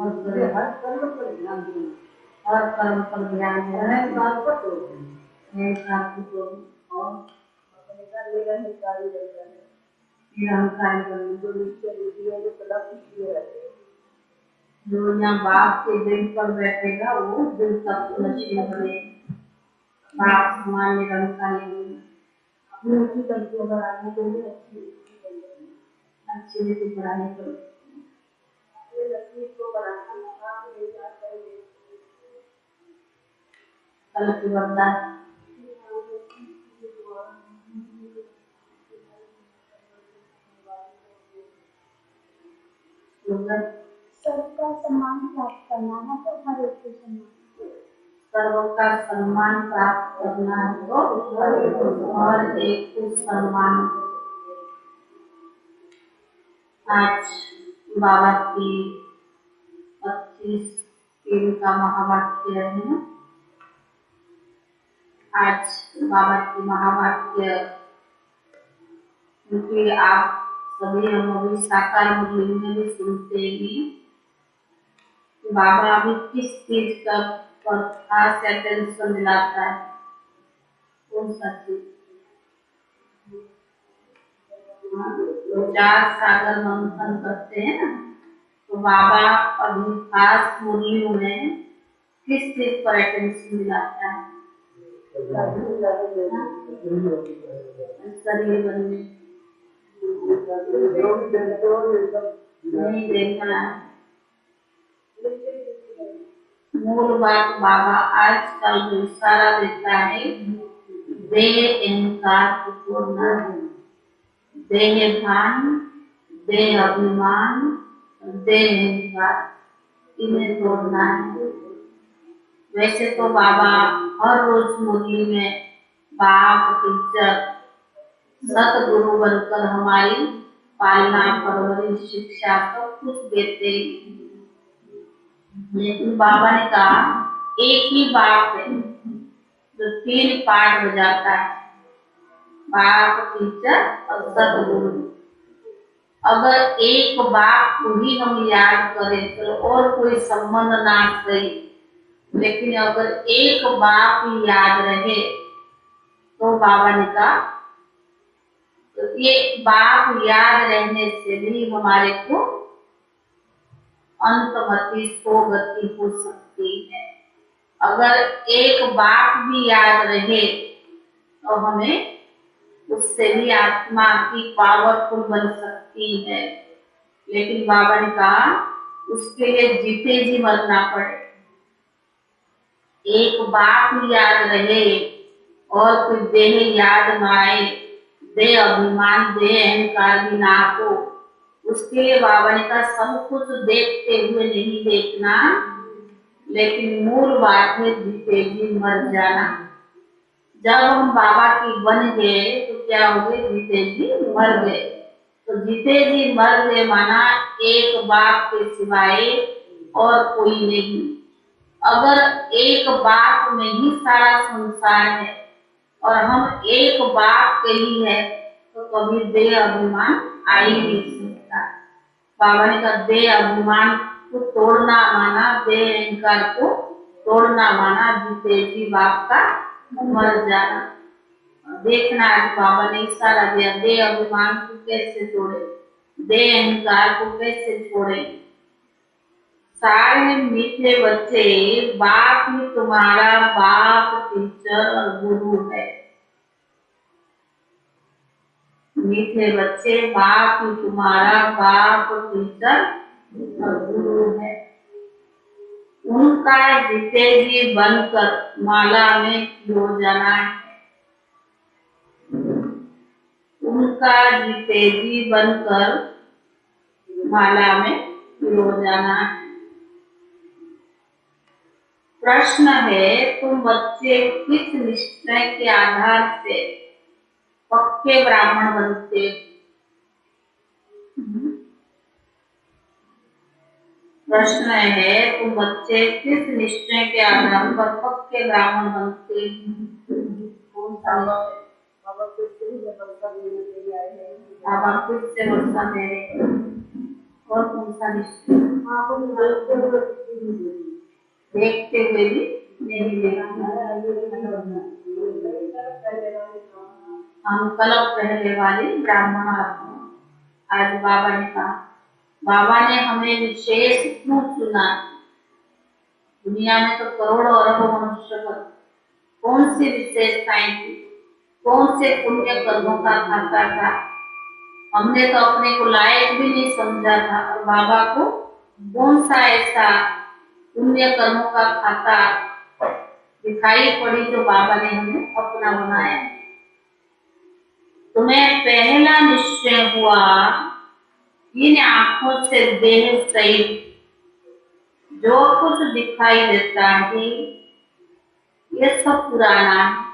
हर कर्म पर ध्यान देना, हर कर्म पर ध्यान देना, काल पर तो है काल को और अपने का निरंकारी रहता है, निरंकारी बनने जो नीचे बुद्धि है, जो कला कुछ रहते हैं, जो यहाँ बाप के दिल पर बैठेगा वो दिल तक नशीब बने, बाप समान निरंकारी बने, अपनी ऊँची तरीके बढ़ाने के लिए अच्छी रीति बढ़ाने के लिए लक्ष्मी को बढ़ाना मकान ले जाकर कल की वरदान सबका सम्मान प्राप्त करना है तो हर एक को सम्मान, सबका सम्मान प्राप्त करना है तो हर एक को सम्मान। आज बाबा की 25 दिन का महावाक्य है। आज बाबा की महावाक्य क्योंकि आप सभी हम अभी साकार मुरली में भी सुनते हैं, बाबा अभी किस चीज का पर खास अटेंशन दिलाता है, कौन सा चीज? विचार सागर मंथन करते हैं ना, तो बाबा अभी खास मुरली में किस चीज पर अटेंशन दिलाता है? शरीर बनने नहीं देखना है। मूल बात बाबा आजकल जो इशारा देता है, देह अहंकार को तोड़ना है, देह भान, देह अभिमान, देह अहंकार इन्हें तोड़ना है। वैसे तो बाबा हर रोज मुरली में बाप टीचर सतगुरु बनकर हमारी पालना परवरिश शिक्षा सब कुछ देते, लेकिन बाबा ने कहा एक ही बाप है जो 3 पार्ट हो जाता है, बाप टीचर और सतगुरु। अगर एक बाप को ही हम याद करें तो और कोई संबंध ना सही, लेकिन अगर एक बाप ही याद रहे तो बाबा ने कहा तो ये बाप याद रहने से भी हमारे को अंतमति सोगति हो सकती है। अगर एक बाप भी याद रहे तो हमें उससे भी आत्मा की पावरफुल बन सकती है, लेकिन बाबा ने कहा उसके लिए जीते जी मरना पड़े। एक बाप याद रहे और कोई देह याद न आए, देह अभिमान देह अहंकार भी ना हो, उसके लिए बाबा ने कहा सब कुछ देखते हुए नहीं देखना, लेकिन मूल बात है जीते जी मर जाना। जब हम बाबा की बन गए तो क्या हो गए? जीते जी मर गए। तो जीते जी मर गए माना एक बाप के सिवाय और कोई नहीं। अगर एक बाप में ही सारा संसार है और हम एक बाप के ही है तो कभी देह अभिमान आ ही नहीं सकता। बाबा ने कहा देह अभिमान को तोड़ना माना, देह अहंकार को तोड़ना माना जीते जी बाप का मर जाना। देखना है बाबा ने इशारा दिया, देह अभिमान को कैसे तोड़े, देह अहंकार को कैसे छोड़े। सारे मीठे बच्चे बाप ही तुम्हारा बाप टीचर और गुरु है। मीठे बच्चे बाप ही तुम्हारा बाप टीचर और गुरु है। उनका जीते जी बनकर माला में खो जाना है, उनका जीते जी बनकर माला में खो जाना है। प्रश्न है तुम बच्चे किस निश्चय के आधार से पक्के ब्राह्मण बनते? प्रश्न है तुम बच्चे किस निश्चय के आधार पर पक्के ब्राह्मण बनते? बाबा फिर से वर्षा दे रहे, और कौन सा निश्चय? देखते हुए भी नहीं देखना। हम कलप पहले वाले ब्राह्मण आत्मा। आज बाबा ने कहा, बाबा ने हमें विशेष क्यों चुना? दुनिया में तो करोड़ों अरबों मनुष्य पर कौन सी विशेषताएं थी, कौन से पुण्य कर्मों का खाता था? हमने तो अपने को लायक भी नहीं समझा था, और बाबा को कौन सा ऐसा पुण्य कर्मों का खाता दिखाई पड़ी जो बाबा ने हमें अपना बनाया। तुम्हें पहला निश्चय हुआ, इन आंखों से देह सहित जो कुछ दिखाई देता है ये सब पुराना है।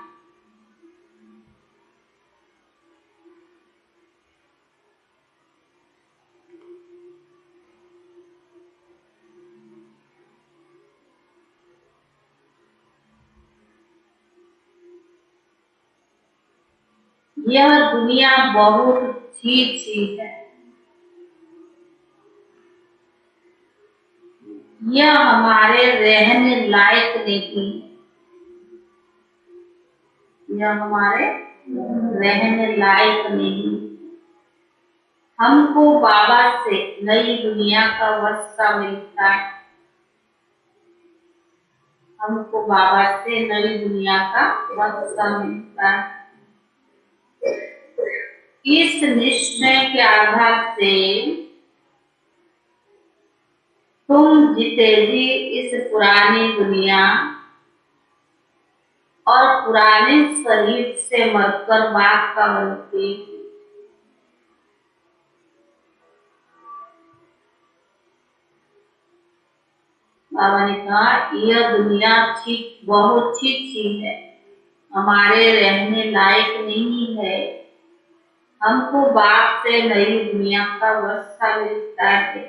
यह दुनिया बहुत अच्छी चीज है। यह हमारे रहने लायक नहीं। यह हमारे रहने लायक नहीं। हमको बाबा से नई दुनिया का वर्षा मिलता है। हमको बाबा से नई दुनिया का वर्षा मिलता है। इस निश्चय के आधार से तुम जीते जी इस पुरानी दुनिया और पुराने शरीर से मरकर बाप का बनते। बाबा ने कहा यह दुनिया ठीक बहुत अच्छी चीज है, हमारे रहने लायक नहीं है। हमको बाप से नई दुनिया का वर्षा मिलता है।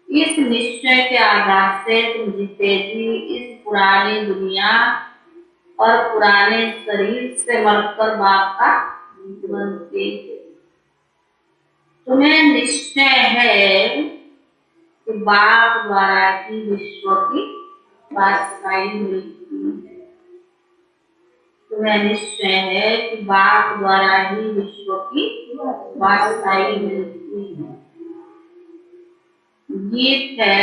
इस निश्चय के आधार से तुम जीते जी इस पुरानी दुनिया और पुराने शरीर से मरकर बाप का बनते। तुम्हें निश्चय है कि बाप द्वारा ही विश्व की बादशाही मिलती है। तुम्हें निश्चय है कि बाप द्वारा ही विश्व की बादशाही मिलती है। गीत है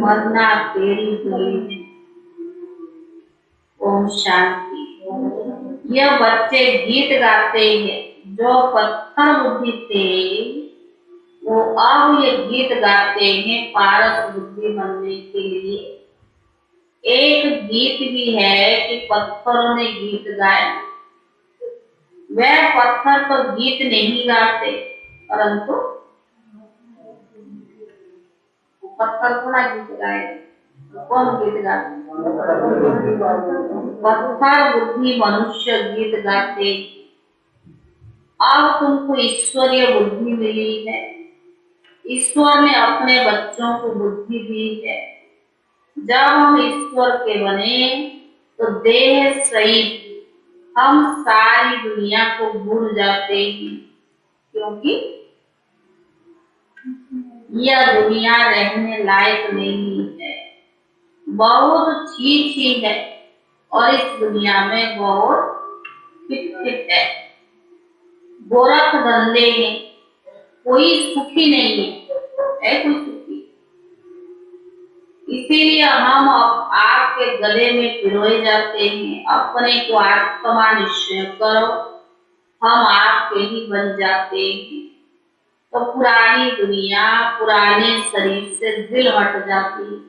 मरना तेरी गली। ओम शांति। यह बच्चे गीत गाते हैं। जो पत्थर बुद्धि थे वो अब ये गीत गाते हैं पारस बुद्धि बनने के लिए। एक गीत भी है कि पत्थरों ने गीत गाया। वह पत्थर तो गीत नहीं गाते, परंतु पत्थर थोड़ा गीत गाए। कौन गीत गाते? पत्थर बुद्धि मनुष्य गीत गाते। अब तुमको ईश्वरीय बुद्धि मिली है। ईश्वर ने अपने बच्चों को बुद्धि दी है। जब हम ईश्वर के बने तो देह सहित हम सारी दुनिया को भूल जाते हैं, क्योंकि यह दुनिया रहने लायक नहीं है। बहुत अच्छी है और इस दुनिया में बहुत फिट है। गोरख धंधे हैं, कोई सुखी नहीं है कोई सुखी। इसीलिए हम आपके गले में पिरोए जाते हैं। अपने को आत्मा निश्चय करो, हम आपके ही बन जाते हैं। तो पुरानी दुनिया पुराने शरीर से दिल हट जाती है।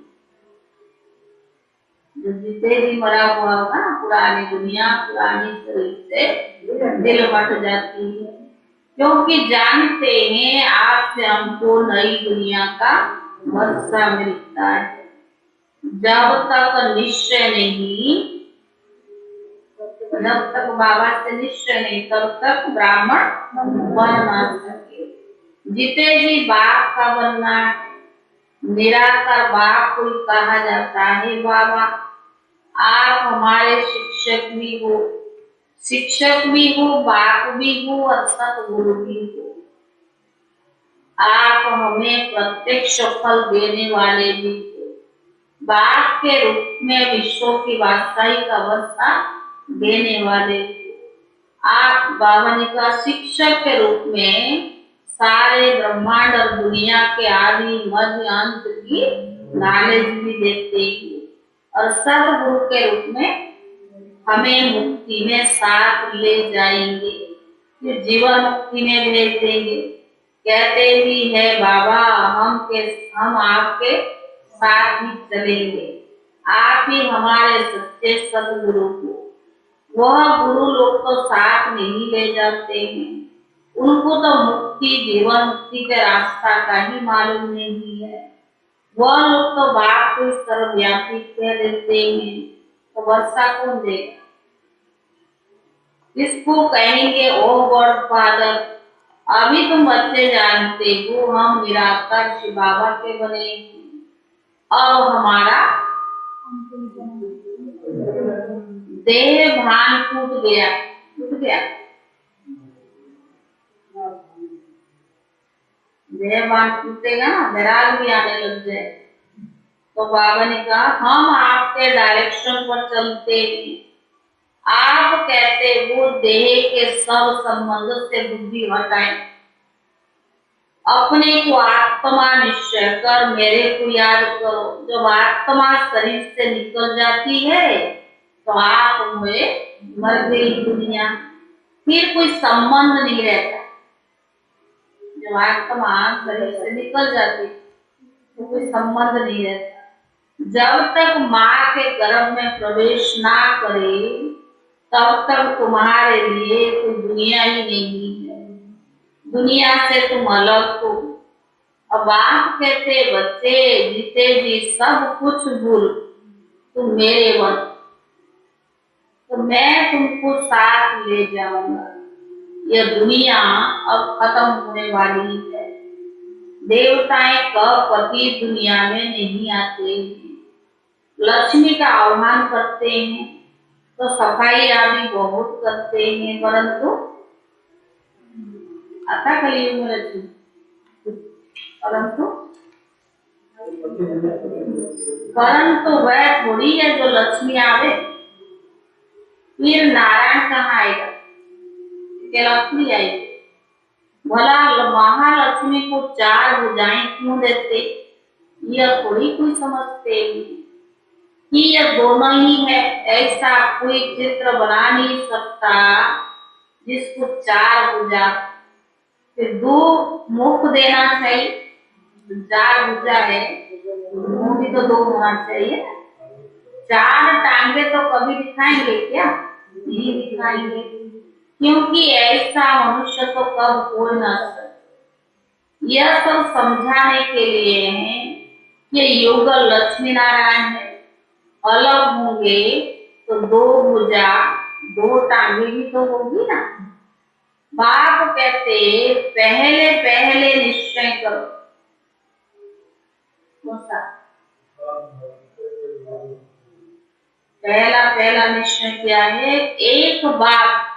जो जितने भी मरा हुआ होगा ना, पुरानी दुनिया पुराने शरीर से दिल हट जाती है, क्योंकि जानते हैं आपसे हमको नई दुनिया का वर्षा मिलता है। जब तक निश्चय नहीं, जब तक बाबा से निश्चय नहीं, तब तक ब्राह्मण बन ना सके। जिते जी बाप का बनना है। निराकार बाप को कहा जाता है। बाबा आप हमारे शिक्षक भी हो, शिक्षक भी हो, बाप भी हो और सतगुरु भी हो। आप हमें प्रत्यक्ष फल देने वाले भी हो। बाप के रूप में विश्व की वास्तविक अवस्था देने वाले हो। आप बाबा का शिक्षक के रूप में सारे ब्रह्मांड और दुनिया के आदि मध्य अंत की नॉलेज भी देते हैं और सतगुरु के रूप में हमें मुक्ति में साथ ले जाएंगे, फिर जीवन मुक्ति में भेज देंगे। कहते भी है बाबा हम आपके साथ ही चलेंगे, आप ही हमारे सच्चे सतगुरु हो। वह गुरु लोग तो साथ नहीं ले जाते हैं, उनको तो मुक्ति जीवन मुक्ति के रास्ता का ही मालूम नहीं है। वह लोग तो बाप को सर्वव्यापी कह देते हैं, तो वर्षा कौन देगा? इसको कहेंगे ओ गॉड फादर, अभी तुम बच्चे जानते हो हम निराकार शिव बाबा के बने और हमारा देह भान टूट गया। देह भान टूटेगा ना, वैराग भी आने लग जाए। तो बाबा ने कहा हम आपके डायरेक्शन पर चलते हैं। आप कहते वो देह के सब संबंध से बुद्धि हटाएं, अपने को आत्मा निश्चय कर मेरे को याद करो। जब आत्मा शरीर से निकल जाती है तो आप हुए मर गई दुनिया, फिर कोई संबंध नहीं रहता। जब आत्मा शरीर से निकल जाती तो कोई संबंध नहीं रहता। जब तक माँ के गर्भ में प्रवेश ना करे तब तक तुम्हारे लिए कोई दुनिया ही नहीं है, दुनिया से तुम अलग हो। अब आप कहते बच्चे जीते जी सब कुछ भूल तुम मेरे बन, तो मैं तुमको साथ ले जाऊंगा। यह दुनिया अब खत्म होने वाली है। देवताएं कभी दुनिया में नहीं आते हैं, लक्ष्मी का आह्वान करते हैं तो सफाई आदि बहुत करते हैं, परंतु आता कलयुग में लक्ष्मी, परंतु वह थोड़ी है जो लक्ष्मी आवे। फिर नारायण कहाँ आएगा? लक्ष्मी आएगी। भला महालक्ष्मी को 4 भुजाएं क्यों देते? यह थोड़ी कोई समझते कि यह दोनों ही है। ऐसा कोई चित्र बना नहीं सकता जिसको 4 भुजा, फिर 2 मुख देना चाहिए। 4 भुजा है, मुंह भी तो 2 होना चाहिए। 4 टांगे तो कभी दिखाएंगे क्या? नहीं दिखाएंगे, क्योंकि ऐसा मनुष्य तो कब हो ना सकता। यह सब समझाने के लिए है कि युगल लक्ष्मी नारायण है, अलग होंगे तो 2 भुजा 2 टांगे भी तो होगी ना। बाप कहते पहले पहले निश्चय करो। पहला निश्चय क्या है? एक बाप,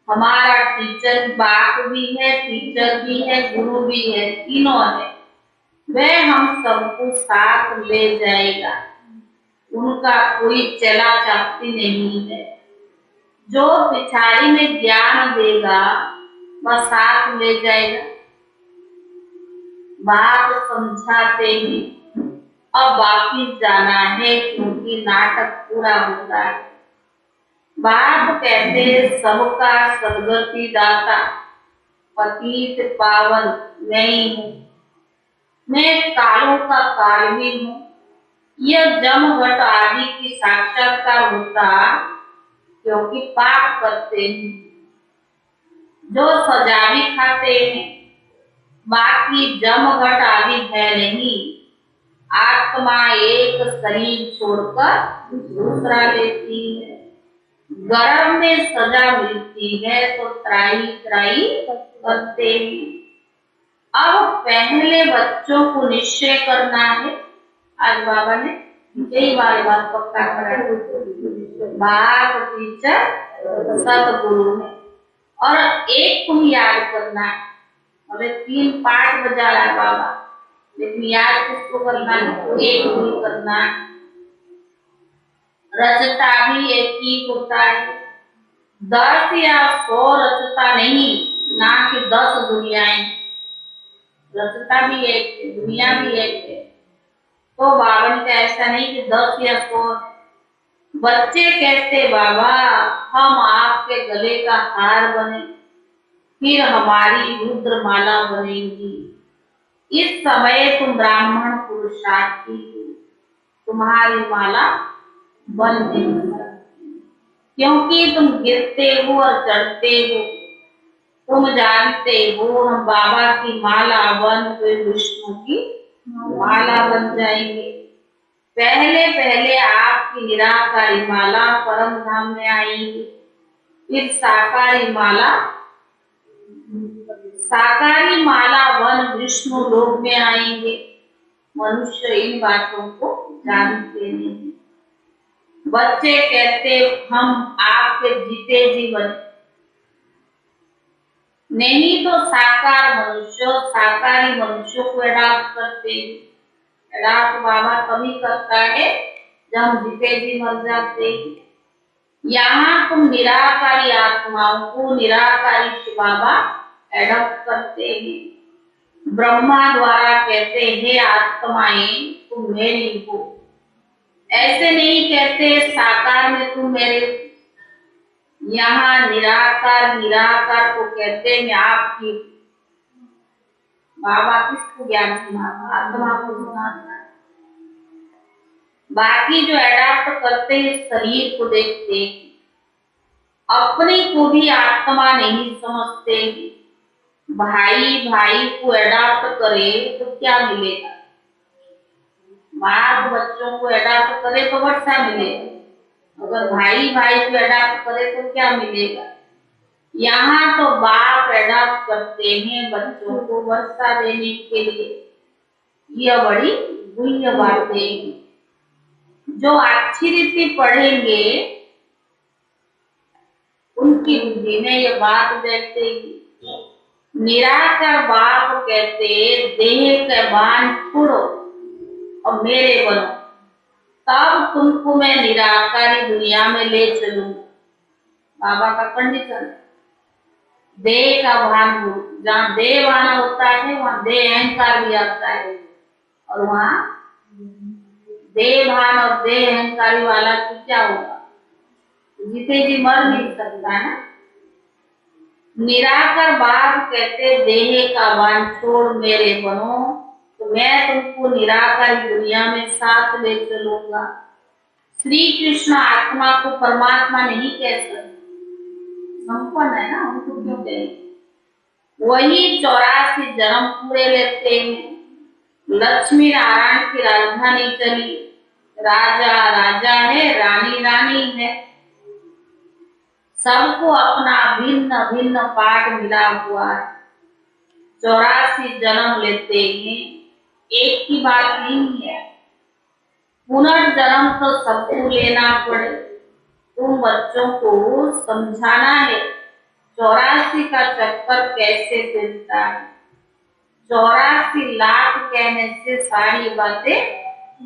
हमारा टीचर बाप भी है, टीचर भी है, गुरु भी है, तीनों है। वह हम सबको साथ ले जाएगा, उनका कोई चला चाकती नहीं है। जो पिछाड़ी में ज्ञान देगा वह साथ ले जाएगा। बाप समझाते हैं अब वापिस जाना है क्योंकि नाटक पूरा होता है। बाप कहते सबका सदगति दाता पतित पावन मैं ही हूँ, मैं कालों का काल भी हूँ। यह जम घट आदि की साक्षात्कार होता क्योंकि पाप करते हैं, जो सजा भी खाते हैं। बाकी जम घट आदि है नहीं। आत्मा एक शरीर छोड़कर दूसरा लेती है। गर्भ में सजा मिलती है तो त्राही त्राही करते हैं। अब पहले बच्चों को निश्चय करना है। आज बाबा ने कई बार बात पक्का करा। बाप टीचर सतगुरु है। और एक तुम याद करना है, अरे 3 पाठ बजा रहा है बाबा, लेकिन याद किसको करना है? एक को ही करना है। रचता भी एक ही होता है, 10 या 100 रचता नहीं, ना कि 10 दुनियाएं। रचता भी एक है, दुनिया भी एक है। तो बाबा ने कहा ऐसा नहीं कि 10 या 100। बच्चे कहते बाबा हम आपके गले का हार बने, फिर हमारी रुद्रमाला बनेगी। इस समय तुम ब्राह्मण पुरुषार्थी हो, तुम्हारी माला बन नहीं सकती, क्योंकि तुम गिरते हो और चढ़ते हो। तुम जानते हो हम बाबा की माला बन के विष्णु की माला बन जाएंगे। पहले पहले आपकी निराकारी माला परम धाम में आएगी, फिर साकारी माला वन विष्णु लोक में आएंगे। मनुष्य इन बातों को जानते नहीं। बच्चे कहते हम आपके जीते जीवन नहीं, तो साकारी मनुष्यों को अडॉप्ट करते हैं। अडॉप्ट बाबा तभी करता है जब हम जीते जी मर जाते हैं। यहाँ तुम निराकारी आत्माओं को निराकारी शिव बाबा एडॉप्ट करते हैं। ब्रह्मा द्वारा कहते हैं आत्माएं तुम मेरी हो, ऐसे नहीं कहते साकार में तुम मेरे। यहाँ निराकार को कहते हैं मैं आपकी। बाबा किसको ज्ञान सुनाता? आत्मा को सुनाता है। बाकी जो एडॉप्ट करते हैं शरीर को देखते हैं, अपने को भी आत्मा नहीं समझते। भाई को एडॉप्ट करे तो क्या मिलेगा? बाप बच्चों को एडॉप्ट करे तो वर्षा मिलेगा, अगर भाई को एडॉप्ट करे तो क्या मिलेगा? यहाँ तो बाप एडॉप्ट करते हैं बच्चों को वर्षा देने के लिए। यह बड़ी गुह्य बातें हैं। जो अच्छी रीति पढ़ेंगे उनकी बुद्धि में ये बात बैठेगी। निराकार बाप कहते देह के बाण छोड़ो और मेरे बनो, तब तुमको मैं निराकारी दुनिया में ले चलूंगा। बाबा का कंडीशन, देह का भान हो। जहाँ देह भान होता है वहाँ देह अहंकार भी आता है, और वहाँ देह भान और देह अहंकारी वाला की क्या होगा? जीते जी मर नहीं सकता है ना। निराकार बाप कहते देह का भान छोड़ मेरे बनो, तो मैं तुमको निराकारी दुनिया में साथ ले चलूंगा। श्री कृष्ण आत्मा को परमात्मा नहीं कह सकते, संपन्न है ना, उनको क्यों कहे? वही 84 जन्म पूरे लेते हैं। लक्ष्मी नारायण की राजधानी चली, राजा राजा है, रानी रानी है। सबको अपना भिन्न भिन्न पाठ मिला हुआ है। 84 जन्म लेते हैं, एक की बात नहीं है। पुनर्जन्म तो सबको लेना पड़े। तुम बच्चों को समझाना है 84 का चक्कर कैसे चलता है। 84 लाख कहने से सारी बातें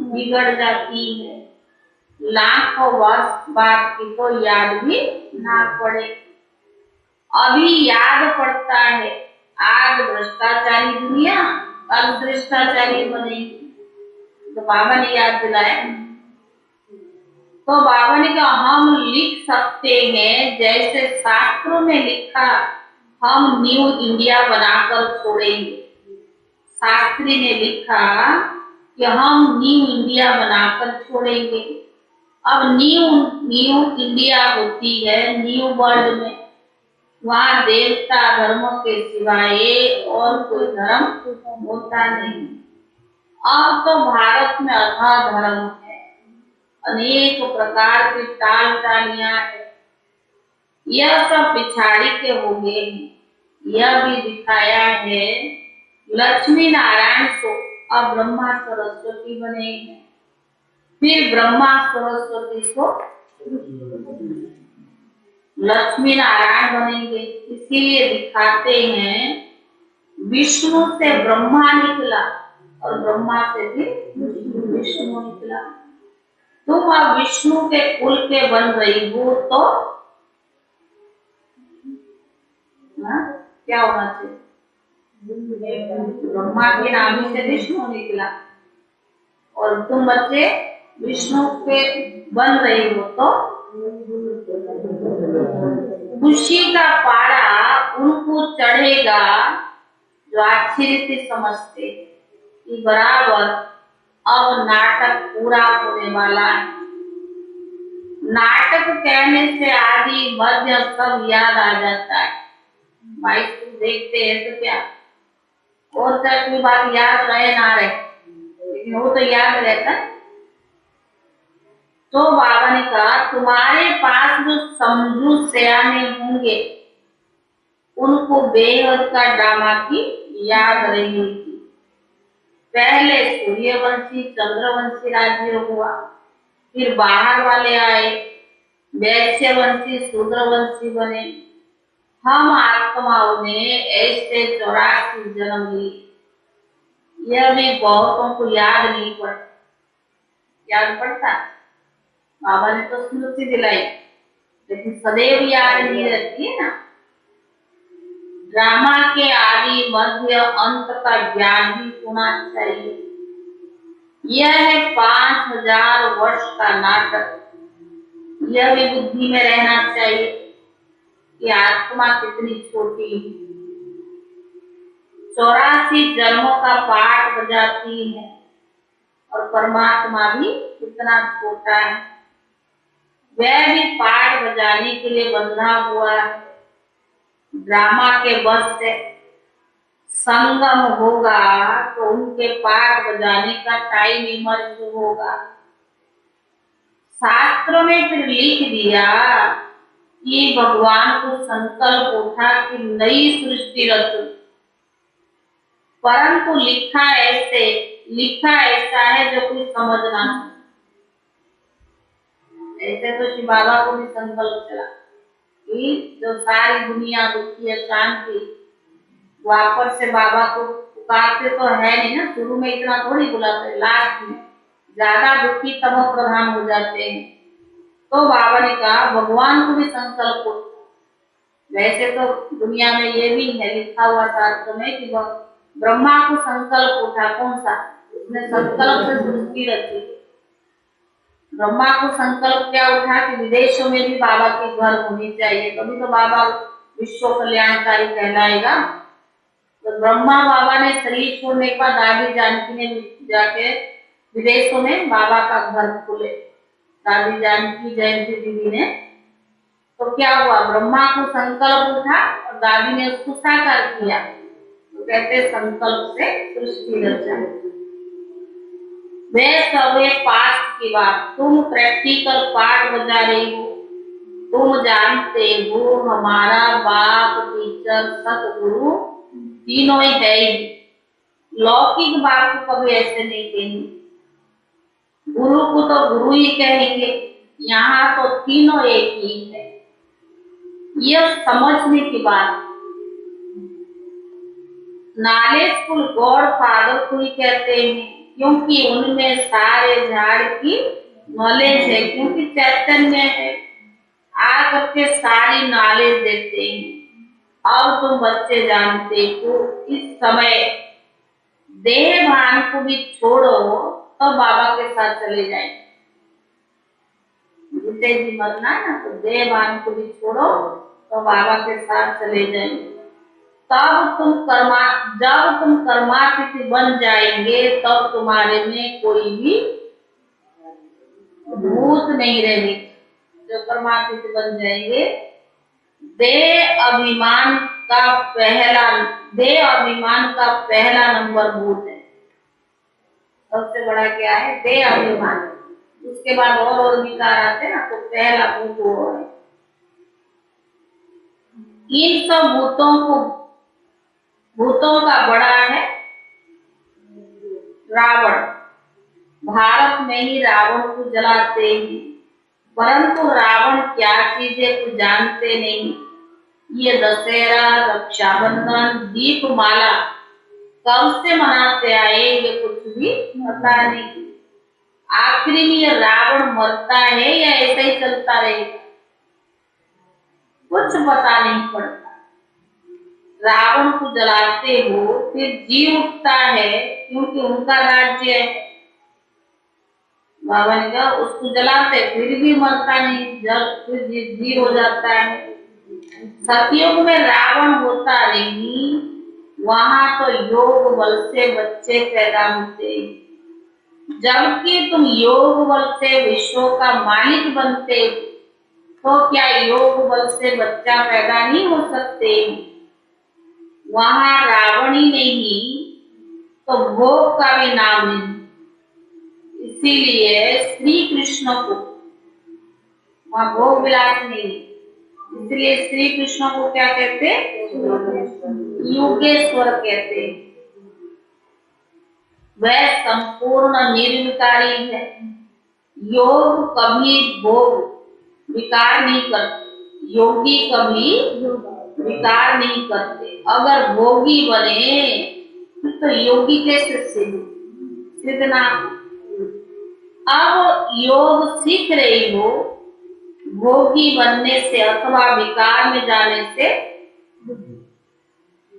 बिगड़ जाती है। लाखों वर्ष बाद की तो याद भी ना पड़े। अभी याद पड़ता है, आज भ्रष्टाचारी दुनिया कल भ्रष्टाचारी बनेगी। तो बाबा ने याद दिलाया। तो बाबा ने कहा हम लिख सकते हैं जैसे शास्त्रों में लिखा, हम न्यू इंडिया बनाकर छोड़ेंगे। शास्त्री ने लिखा कि हम न्यू इंडिया बनाकर छोड़ेंगे। अब न्यू इंडिया होती है न्यू वर्ल्ड में, वहाँ देवता धर्म के सिवाय और कोई धर्म होता नहीं। अब तो भारत में अथा धर्म है, अनेक प्रकार की टालियां है। यह सब पिछाड़ी के हो गए हैं। यह भी दिखाया है लक्ष्मी नारायण को अब ब्रह्मा सरस्वती बने हैं, फिर ब्रह्मा सरस्वती को लक्ष्मी नारायण बनेंगे। इसीलिए दिखाते हैं विष्णु से ब्रह्मा निकला और ब्रह्मा से भी विष्णु निकला। तुम अब विष्णु के कुल के बन रही हो तो क्या होना चाहिए? ब्रह्मा के नाम से विष्णु निकला और तुम बच्चे विष्णु के बन रही हो तो खुशी का पारा उनको चढ़ेगा जो आश्चर्य समझते कि बराबर अब नाटक पूरा होने वाला है। नाटक कहने से आदि मध्य सब याद आ जाता है। भाई तुम देखते हैं तो क्या और चाहे कोई बात याद रहे ना रहे, लेकिन वो तो याद रहता है। तो बाबा ने कहा तुम्हारे पास जो समझू सयाने होंगे उनको बेहद का ड्रामा की याद रहेगी। पहले सूर्यवंशी चंद्रवंशी राज्य हुआ, फिर बाहर वाले आए, वैश्यवंशी शूद्रवंशी बने। हम आत्माओं ने ऐसे 84 जन्म लिए। यह भी बहुतों को याद नहीं पड़ता। याद पड़ता बाबा ने तो स्मृति दिलाई, लेकिन सदैव याद नहीं रहती है ना। ड्रामा के आदि मध्य अंत का ज्ञान भी होना चाहिए। यह है 5000 वर्ष का नाटक। यह भी बुद्धि में रहना चाहिए कि आत्मा कितनी छोटी है। 84 जन्मों का पाठ बजाती है और परमात्मा भी कितना छोटा है। वह भी पाठ बजाने के लिए बंधा हुआ है। ड्रामा के बस से संगम होगा तो उनके पाठ बजाने का टाइम इमर्ज होगा। शास्त्रों में फिर लिख दिया कि भगवान को संकल्प उठा कि नई सृष्टि रचो, परंतु लिखा ऐसा है जो कोई समझना। ऐसे तो श्री बाबा को भी संकल्प चला कि जो सारी दुनिया दुखी है शांति, वापस से बाबा को पुकारते तो है नहीं ना। शुरू में इतना थोड़ी बुलाते, लास्ट में ज्यादा दुखी तमो प्रधान हो जाते हैं। तो बाबा ने कहा भगवान को भी संकल्प उठा। वैसे तो दुनिया में ये भी है लिखा हुआ शास्त्र में कि ब्रह्मा को संकल्प उठा। कौन सा? उसने संकल्प से सृष्टि रची। ब्रह्मा को संकल्प क्या उठा कि विदेशों में भी बाबा के घर होनी चाहिए, तभी तो बाबा विश्व कल्याणकारी कहलाएगा। तो ब्रह्मा बाबा ने शरीर छोड़ने के बाद दादी जानकी ने जाके विदेशों में बाबा का घर खोले। दादी जानकी जयंती दीदी ने। तो क्या हुआ? ब्रह्मा को संकल्प उठा और दादी ने उसको साकार किया। तो कहते संकल्प से सृष्टि रचा। वे सब पाठ की बात, तुम प्रैक्टिकल पाठ बजा रही हो। तुम जानते हो हमारा बाप, टीचर, सतगुरु तीनों ही है ही। लौकिक बात को कभी ऐसे नहीं कहेंगे। गुरु को तो गुरु ही कहेंगे। यहाँ तो तीनों एक ही है। यह समझने की बात। नॉलेजफुल गॉड फादर को ही कहते हैं क्योंकि उनमें सारे झाड़ की नॉलेज है, क्योंकि चैतन्य है। आकर के सारी नॉलेज देते हैं। अब तुम बच्चे जानते हो इस समय देह भान को भी छोड़ो तो बाबा के साथ चले जाए। जिसे भी मरना है ना, तो देह भान को भी छोड़ो तो बाबा के साथ चले जाएंगे। जब तुम कर्मातीत बन जाएंगे तब तुम्हारे में कोई भी भूत नहीं रहेगी। जो कर्मातीत बन जाएंगे, देह अभिमान का पहला नंबर भूत है। सबसे बड़ा क्या है? देह अभिमान। उसके बाद और विकार आते ना, तो पहला भूत वो है। इन सब भूतों का बड़ा है रावण। भारत में ही रावण को जलाते हैं। परंतु रावण क्या चीज है कुछ जानते नहीं। ये दशहरा, रक्षाबंधन, दीपमाला कब से मनाते आए ये कुछ भी पता नहीं। आखिरी में ये रावण मरता है या ऐसा ही चलता रहेगा, कुछ पता नहीं पड़ता। रावण को जलाते हो फिर जी उठता है, क्योंकि उनका राज्य है। बाबा ने कहा उसको जलाते फिर भी मरता नहीं, जल फिर जी हो जाता है। सतयुग में रावण होता नहीं, वहां तो योग बल से बच्चे पैदा होते, जबकि तुम योग बल से विश्व का मालिक बनते, तो क्या योग बल से बच्चा पैदा नहीं हो सकते। वहां रावण ही नहीं तो भोग का भी नाम नहीं। इसीलिए श्री कृष्ण को वहां भोग विलास नहीं, इसलिए श्री कृष्ण को क्या कहते, योगेश्वर कहते। वह संपूर्ण निर्विकारी है। योग कभी भोग विकार नहीं करते, योगी कभी विकार नहीं करते। अगर भोगी बने तो योगी कैसे सिद्ध ना। अब योग सीख रही हो, भोगी बनने से अथवा विकार में जाने से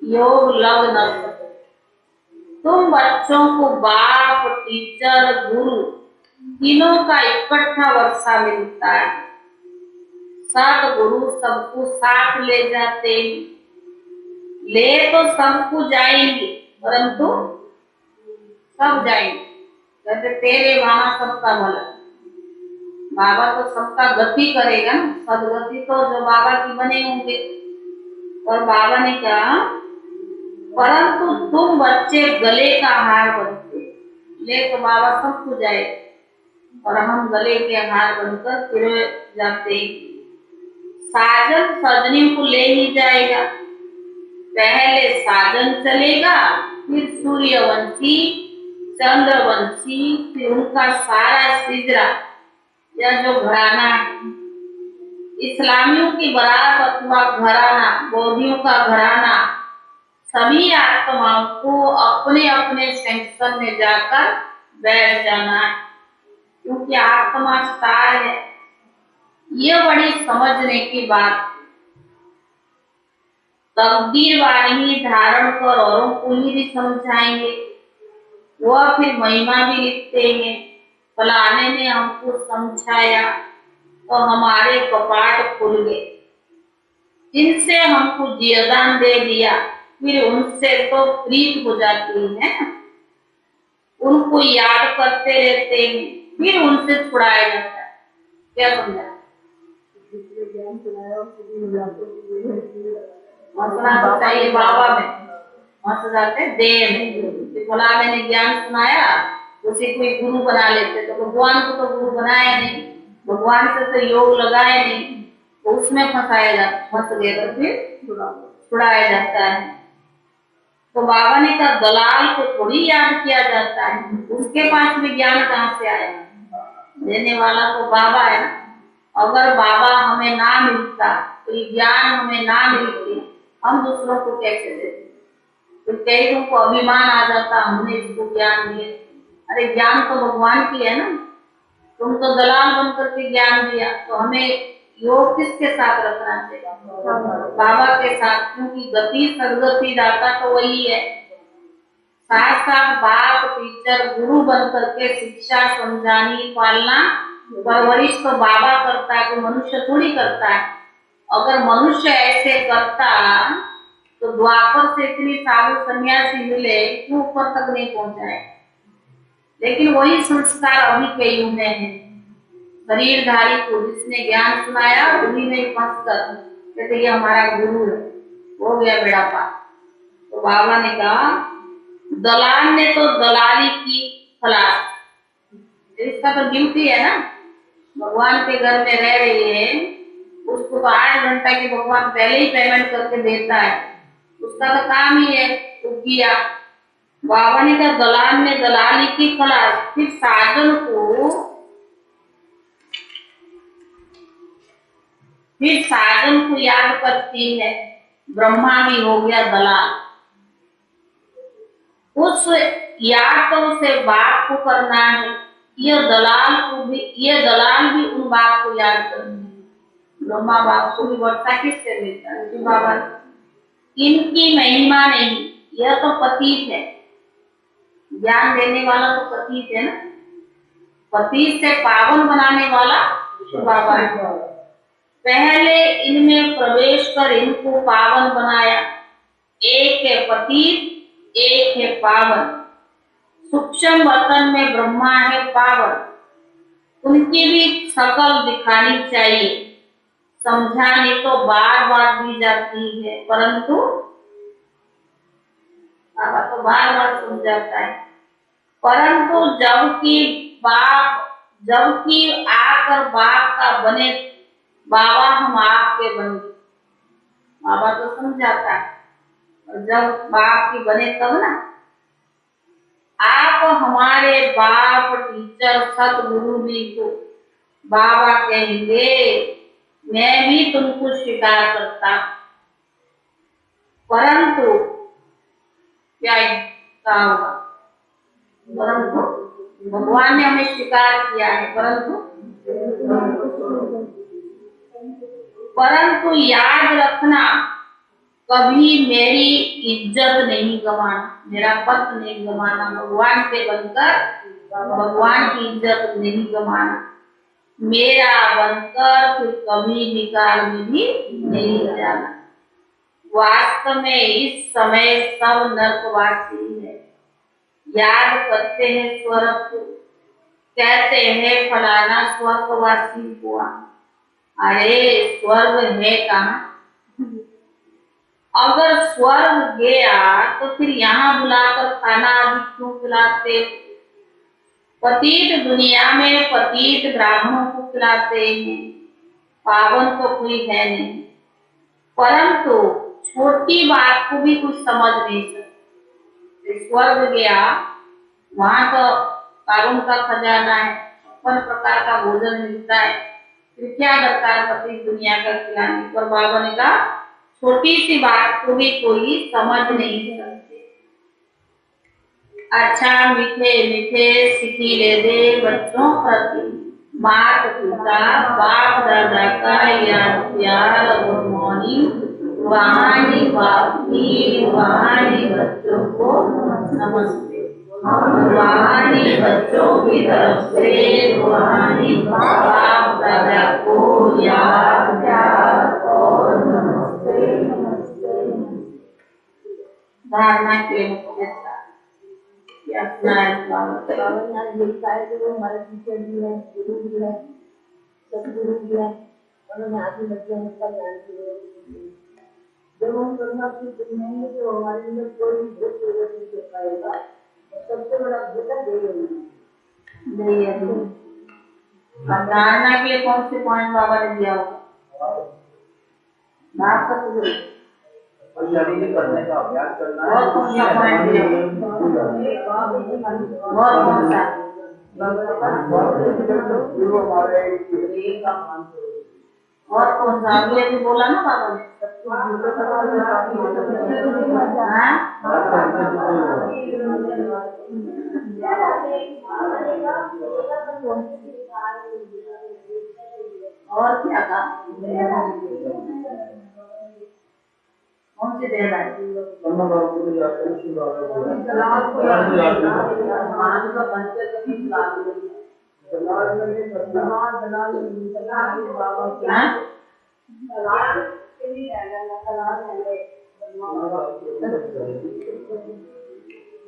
योग लग न सके। तुम बच्चों को बाप, टीचर, गुरु तीनों का इकट्ठा वर्षा मिलता है। सदगुरु सबको साथ ले जाते, ले तो सबको जाएंगे परंतु सब जाएंगे। कहते तेरे वहां सबका भला, बाबा तो सबका गति करेगा ना, सदगति तो जो बाबा की बने होंगे। और बाबा ने कहा परंतु तुम बच्चे गले का हार बनते, ले तो बाबा सबको जाए और हम गले के हार बनकर फिर जाते। साजन सजनी को ले ही जाएगा, पहले साजन चलेगा, फिर सूर्यवंशी, चंद्रवंशी, फिर उनका सारा सिजरा या जो घराना है, इस्लामियों की बारात अथवा घराना, बौद्धियों का घराना, सभी आत्माओं को अपने अपने सेक्शन में जाकर बैठ जाना है, क्योंकि आत्मा सार है। ये बड़ी समझने की बात। तकदीर वाणी धारण कर औरों को ही समझाएंगे, वह फिर महिमा भी लिखते हैं। फलाने ने हमको समझाया तो हमारे कपाट खुल गए, जिनसे हमको जीवदान दे दिया फिर उनसे तो प्रीत हो जाती है, उनको याद करते रहते हैं, फिर उनसे छुड़ाया जाता है। क्या समझा? मसला तो चाहिए बाबा में, मस जाते देह में। फलाने ने ज्ञान सुनाया, उसे कोई गुरु बना लेते, तो भगवान को तो गुरु बनाया नहीं, भगवान से तो योग लगाया नहीं, तो उसमें फंसाया जाता, फंस गए तो फिर छुड़ाया जाता है। तो बाबा ने कहा दलाल को थोड़ी याद किया जाता है, उसके पास भी ज्ञान कहाँ से आया, देने वाला तो बाबा है ना। अगर बाबा हमें ना मिलता, तो ये ज्ञान हमें ना मिलती, हम दूसरों को कैसे देते। तो कई लोगों को अभिमान आ जाता, हमने इसको ज्ञान दिया। अरे ज्ञान तो भगवान की है ना, तुम तो दलाल बन करके ज्ञान दिया, तो हमें योग किसके साथ रखना चाहिए, बाबा के साथ, क्योंकि गति सदगति दाता तो वही है। साथ साथ बाप, टीचर, गुरु बन करके शिक्षा समझानी, पालना, परवरिश तो बाबा करता है, तो मनुष्य थोड़ी करता है। अगर मनुष्य ऐसे करता तो द्वापर से इतनी साधु सन्यासी मिले, क्यों ऊपर तक नहीं पहुंचाए। लेकिन वही संस्कार अभी कईयों में है। शरीरधारी को जिसने ज्ञान सुनाया उन्हीं में फंस कर कहते ये हमारा गुरु है, हो गया बेड़ा पार। तो बाबा ने कहा दलाल ने तो दलाली की खलास, इसका तो ड्यूटी है ना, भगवान के घर में रह रही है, उसको तो 8 घंटा की भगवान पहले ही पेमेंट करके देता है, उसका तो काम ही है, तो किया। बाबा ने कहा दलाल ने दलाली की खलास, फिर साजन को फिर साजन को याद करती है, ब्रह्मा भी हो गया दलाल। उस याद तो उसे बाप को करना है, ये दलाल भी उन बाप को याद करनी है। ब्रह्मा बाप को भी वर्षा किससे मिलता है? कि बाबा इनकी महिमा नहीं, यह तो पतित है, ज्ञान देने वाला तो पतित है ना, पतित से पावन बनाने वाला बाबा है। पहले इनमें प्रवेश कर इनको पावन बनाया। एक है पतित, एक है पावन। सूक्ष्म बर्तन में ब्रह्मा है पावन, उनकी भी शकल दिखानी चाहिए। समझाने तो बार बार दी जाती है, परंतु बाबा तो बार बार समझाता है, परंतु जबकि आकर बाप का बने, बाबा हम आपके बने, बाबा तो समझाता है। और जब बाप की बने तब ना, आप हमारे बाप टीचर सतगुरु जी को बाबा कहेंगे, मैं भी तुमको स्वीकार करता, परंतु क्या होगा? परंतु भगवान ने हमें स्वीकार किया है, परंतु याद रखना, कभी मेरी इज्जत नहीं गवाना, मेरा पद नहीं गवाना, भगवान के बनकर भगवान की इज्जत नहीं गवाना, मेरा बनकर फिर कभी निकाल में भी नहीं जाना। वास्तव में इस समय सब नरकवासी है, याद करते हैं स्वर्ग को, कहते हैं फलाना स्वर्गवासी हुआ। अरे स्वर्ग है कहाँ? अगर स्वर्ग गया तो फिर यहाँ बुलाकर खाना आदि क्यों खिलाते? पतित दुनिया में पतित ब्राह्मणों को खिलाते हैं, पावन तो कोई है नहीं। परंतु छोटी बात को भी कुछ समझ नहीं सकते। स्वर्ग गया, वहां तो कारून का खजाना है, 56 प्रकार का भोजन मिलता है, फिर क्या दरकार पतित दुनिया का खिलाने पर? बाबा ने कहा छोटी सी बात को भी कोई समझ नहीं सकते। अच्छा मीठे मीठे सिखी ले दे बच्चों प्रति, माता पिता बाप दादा का याद प्यार गुड मॉर्निंग, वहानी बाप की वहानी बच्चों को नमस्ते, वहानी बच्चों की तरफ से वहानी बाप दादा को याद प्यार और नमस्ते। धारणा के हमारे टीचर भी है, गुरु भी है, सतगुरु भी है, उन्होंने आगे बच्चों का ज्ञान दिया। जब हम करना सीखेंगे तो हमारे अंदर कोई भूत प्रवेश नहीं कर पाएगा। सबसे बड़ा भूत है धारणा के कौन से पॉइंट बाबा ने दिया होगा? बात सतगुरु और शरीर करने का अभ्यास करना है। और कौन सा पॉइंट दिया? और कौन सा? और कौन सा? अगले भी बोला ना बाबा ने। और क्या कहा? कौन से दे रहा है?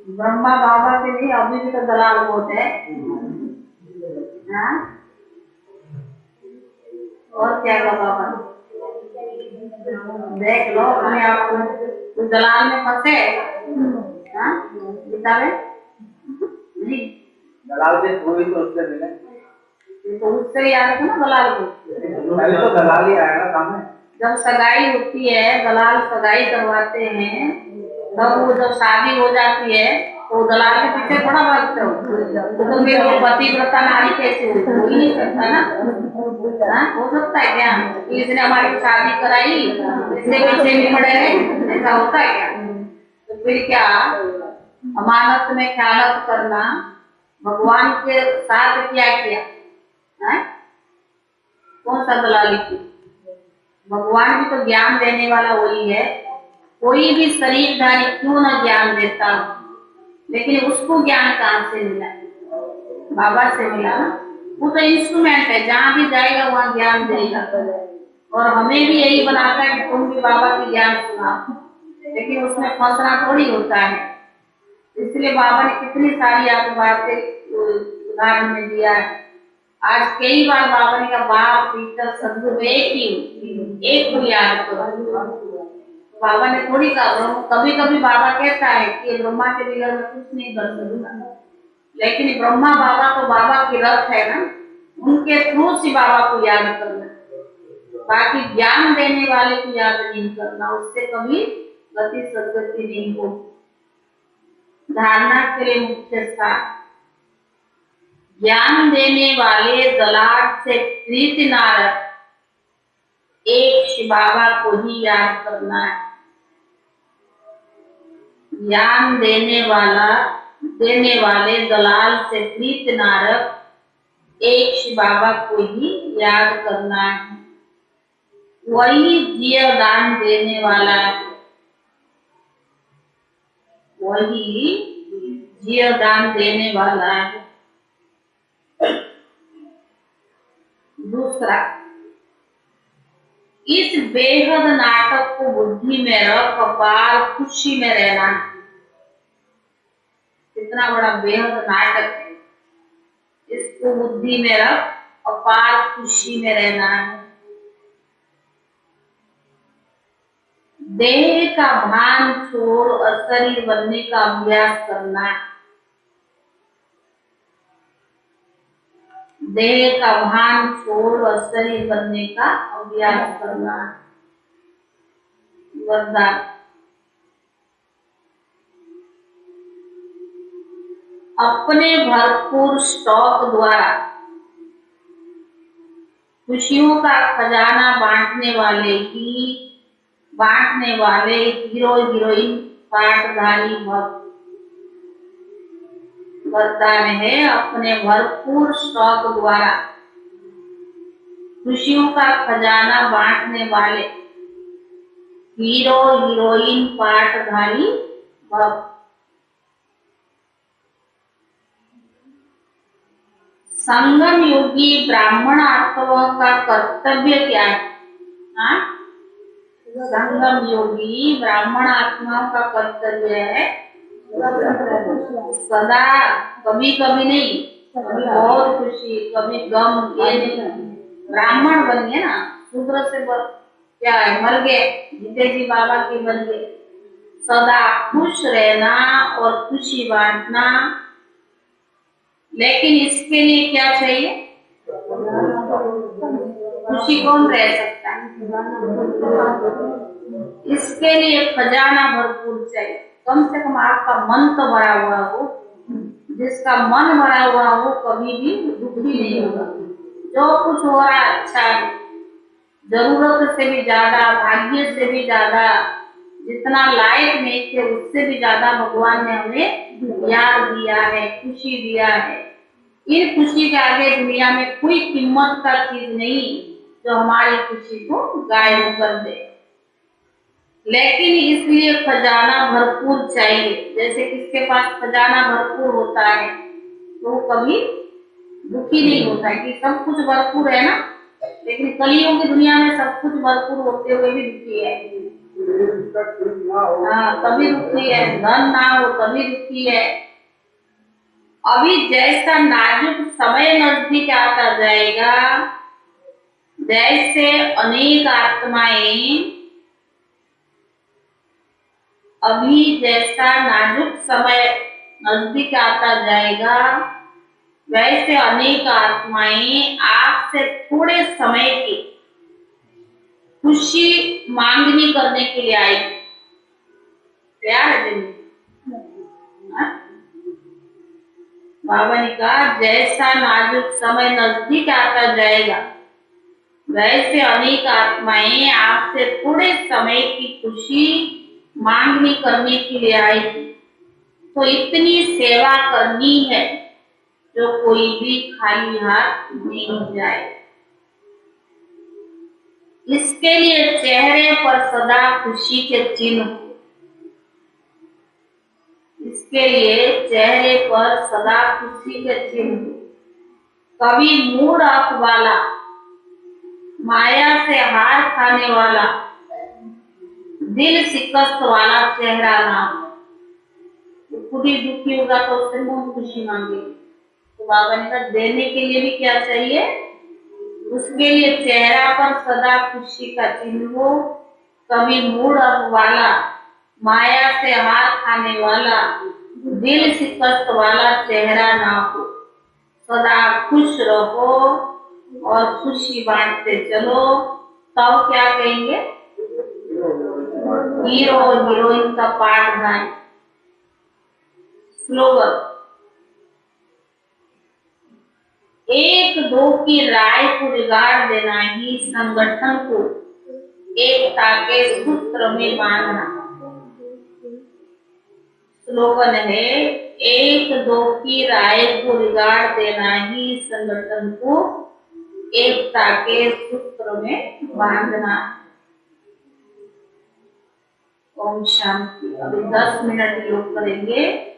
ब्रह्मा बाबा के लिए अभी भी तो दलाल बहुत है। और क्या कहा बाबा? देख लो अपने आप को, दलाल में फंसे दलाल से कोई तो उससे मिले, तो उससे ही आने को ना दलाल को। पहले तो दलाल ही आएगा सामने। जब सगाई होती है, दलाल सगाई करवाते हैं, तब वो जब शादी हो जाती है तो दलाल के पीछे थोड़ा भागते हो, तो फिर वो पतिव्रता नारी कैसे हुई? हो ही नहीं सकता ना। हाँ, हो सकता है क्या कि इसने हमारी शादी कराई इसके पीछे भी पड़े रहे? ऐसा होता है क्या? तो फिर क्या अमानत में ख्यानत करना भगवान के साथ क्या किया है? कौन सा दलाली की? भगवान भी तो ज्ञान देने वाला वही है। कोई भी शरीरधारी क्यों न ज्ञान देता हो, लेकिन उसको ज्ञान कहाँ से मिला? बाबा से मिला ना। वो तो इंस्ट्रूमेंट है, जहाँ भी जाएगा वहाँ ज्ञान देगा। और हमें भी यही बनाता है कि तुम भी बाबा की ज्ञान सुनाओ, लेकिन उसमें फंसना थोड़ी होता है। इसलिए बाबा ने कितनी सारी आपको बातें उदाहरण में दिया है। आज कई बार बाबा ने कहा बाप टीचर सदगुरु एक को याद करो। बाबा ने थोड़ी कहा, कभी कभी बाबा कहता है कि ब्रह्मा के बिना मैं कुछ नहीं कर सकता, लेकिन ब्रह्मा बाबा तो बाबा की रथ है ना, उनके थ्रू से बाबा को याद करना, बाकी ज्ञान देने वाले को याद नहीं करना, उससे कभी गति सदगति नहीं हो। धारणा के लिए मुख्य सार ज्ञान देने वाले दलाल से प्रीति ना रख, एक शिव बाबा को ही याद करना है। ज्ञान देने वाले दलाल से प्रीति ना रख, एक शिव बाबा को ही याद करना है। वही जीवदान देने वाला है, वही जीवदान देने वाला है। दूसरा, इस बेहद नाटक को बुद्धि में रख, अपार खुशी में रहना। कितना बड़ा बेहद नाटक है, इसको बुद्धि में रख, अपार खुशी में रहना है। देह का भान छोड़ और शरीर बनने का अभ्यास करना है। देह का भान छोड़ और शरीर बनने का अभ्यास करना है। वरदान, अपने भरपूर स्टॉक द्वारा खुशियों का खजाना बांटने वाले हीरो हीरोइन पाठधारी भक्त। वरदान है, अपने भरपूर स्टॉक द्वारा खुशियों का खजाना बांटने वाले हीरो हीरोइन पाठधारी भक्त। संगम योगी ब्राह्मण आत्माओं का कर्तव्य क्या है? हाँ? संगम योगी ब्राह्मण आत्माओं का कर्तव्य है सदा, कभी कभी नहीं, कभी बहुत खुशी, कभी गम, ये नहीं। ब्राह्मण बन गए ना, शूद्र से क्या है, मर गए, जीते जी बाबा के बन गए। सदा खुश रहना और खुशी बांटना, लेकिन इसके लिए क्या चाहिए? खुशी कौन रह सकता है? इसके लिए खजाना भरपूर चाहिए। कम से कम आपका मन तो भरा हुआ हो। जिसका मन भरा हुआ हो कभी भी दुखी नहीं होगा। जो कुछ हो रहा है अच्छा है, जरूरत से भी ज्यादा, भाग्य से भी ज्यादा, जितना लायक नहीं थे उससे भी ज्यादा भगवान ने हमें प्यार दिया है, खुशी दिया है। इन खुशी के आगे दुनिया में कोई कीमत का चीज नहीं जो हमारी खुशी को गायब कर दे। लेकिन इसलिए खजाना भरपूर चाहिए। जैसे किसके पास खजाना भरपूर होता है तो वो कभी दुखी नहीं होता है कि सब कुछ भरपूर है ना, लेकिन कलियों की दुनिया में सब कुछ भरपूर होते हुए भी दुखी है। हाँ, कभी दुखी है, धन ना हो कभी दुखी है। अभी जैसा नाजुक समय नजदीक आता जाएगा, जैसे अनेक आत्माएं, अभी जैसा नाजुक समय नजदीक आता जाएगा, वैसे अनेक आत्माएं आपसे थोड़े समय की खुशी मांगनी करने के लिए आएगी। तैयार है? बाबा ने कहा जैसा नाजुक समय नजदीक आता जाएगा वैसे अनेक आत्माएं आपसे थोड़े समय की खुशी मांगनी करने के लिए आएगी। तो इतनी सेवा करनी है जो कोई भी खाली हाथ नहीं जाए। इसके लिए चेहरे पर सदा खुशी के चिन्ह हो। इसके लिए चेहरे पर सदा खुशी के चिन्ह हो। कभी मूड ऑफ वाला, माया से हार खाने वाला, दिल शिकस्त वाला चेहरा ना हो। खुद ही दुखी होगा तो उससे मुंह खुशी मांगेगी। तो बाबा ने कहा देने के लिए भी क्या चाहिए? उसके लिए चेहरा पर सदा खुशी का चिन्ह हो। कभी मूड ऑफ वाला, माया से हार खाने वाला, दिल शिकस्त वाला चेहरा ना हो। सदा खुश रहो और खुशी बांटते चलो। तब क्या कहेंगे? हीरो हीरोइन का पार्ट गाएं। स्लोगन, एक दो की राय को बिगाड़ देना ही संगठन को एकता के सूत्र में बांधना। स्लोगन है एक दो की राय को बिगाड़ देना ही संगठन को एकता के सूत्र में बांधना। ओम शांति। अभी 10 मिनट योग करेंगे।